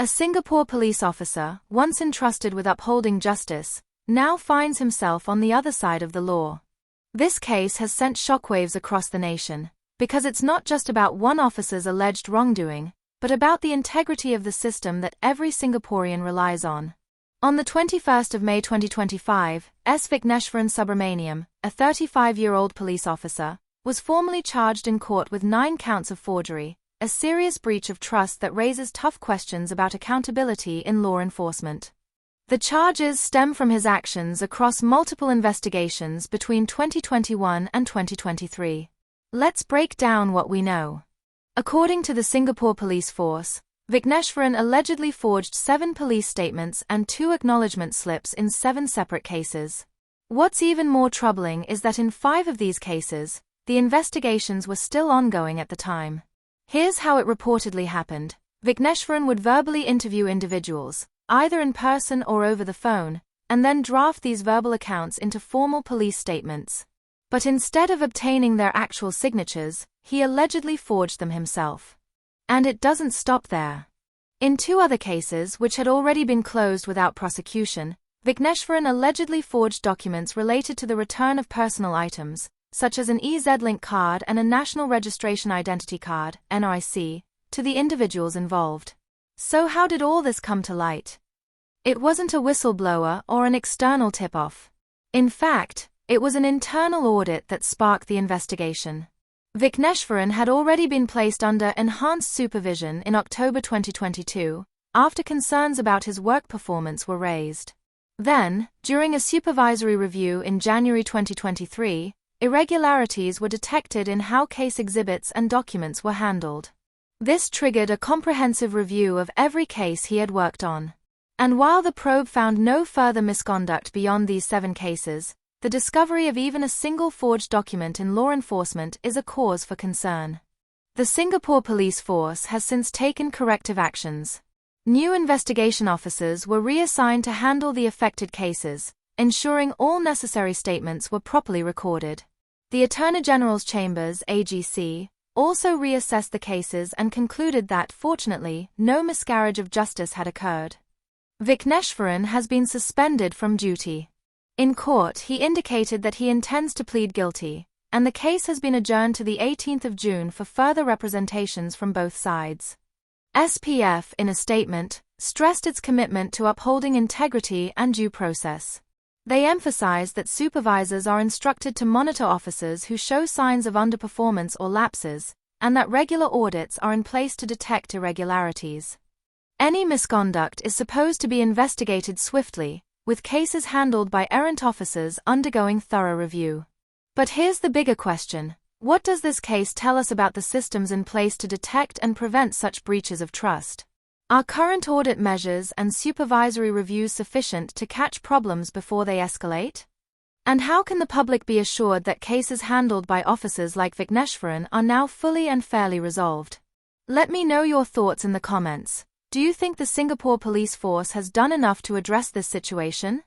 A Singapore police officer, once entrusted with upholding justice, now finds himself on the other side of the law. This case has sent shockwaves across the nation, because it's not just about one officer's alleged wrongdoing, but about the integrity of the system that every Singaporean relies on. On the 21st of May 2025, Vikneshvaran Subramaniam, a 35-year-old police officer, was formally charged in court with 9 counts of forgery, a serious breach of trust that raises tough questions about accountability in law enforcement. The charges stem from his actions across multiple investigations between 2021 and 2023. Let's break down what we know. According to the Singapore Police Force, Vikneshvaran allegedly forged 7 police statements and 2 acknowledgement slips in 7 separate cases. What's even more troubling is that in 5 of these cases, the investigations were still ongoing at the time. Here's how it reportedly happened. Vikneshvaran would verbally interview individuals, either in person or over the phone, and then draft these verbal accounts into formal police statements. But instead of obtaining their actual signatures, he allegedly forged them himself. And it doesn't stop there. In 2 other cases which had already been closed without prosecution, Vikneshvaran allegedly forged documents related to the return of personal items, such as an EZ-Link card and a National Registration Identity Card, NRIC, to the individuals involved. So how did all this come to light? It wasn't a whistleblower or an external tip-off. In fact, it was an internal audit that sparked the investigation. Vikneshvaran had already been placed under enhanced supervision in October 2022, after concerns about his work performance were raised. Then, during a supervisory review in January 2023, irregularities were detected in how case exhibits and documents were handled. This triggered a comprehensive review of every case he had worked on. And while the probe found no further misconduct beyond these 7 cases, the discovery of even a single forged document in law enforcement is a cause for concern. The Singapore Police Force has since taken corrective actions. New investigation officers were reassigned to handle the affected cases, ensuring all necessary statements were properly recorded. The Attorney General's Chambers (AGC) also reassessed the cases and concluded that, fortunately, no miscarriage of justice had occurred. Vikneshvaran has been suspended from duty. In court, he indicated that he intends to plead guilty, and the case has been adjourned to the 18th of June for further representations from both sides. SPF, in a statement, stressed its commitment to upholding integrity and due process. They emphasized that supervisors are instructed to monitor officers who show signs of underperformance or lapses, and that regular audits are in place to detect irregularities. Any misconduct is supposed to be investigated swiftly, with cases handled by errant officers undergoing thorough review. But here's the bigger question: what does this case tell us about the systems in place to detect and prevent such breaches of trust? Are current audit measures and supervisory reviews sufficient to catch problems before they escalate? And how can the public be assured that cases handled by officers like Vikneshvaran are now fully and fairly resolved? Let me know your thoughts in the comments. Do you think the Singapore Police Force has done enough to address this situation?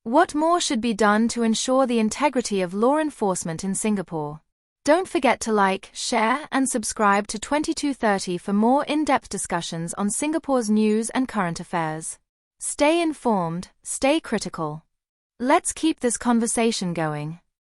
What more should be done to ensure the integrity of law enforcement in Singapore? Don't forget to like, share, and subscribe to 2230 for more in-depth discussions on Singapore's news and current affairs. Stay informed, stay critical. Let's keep this conversation going.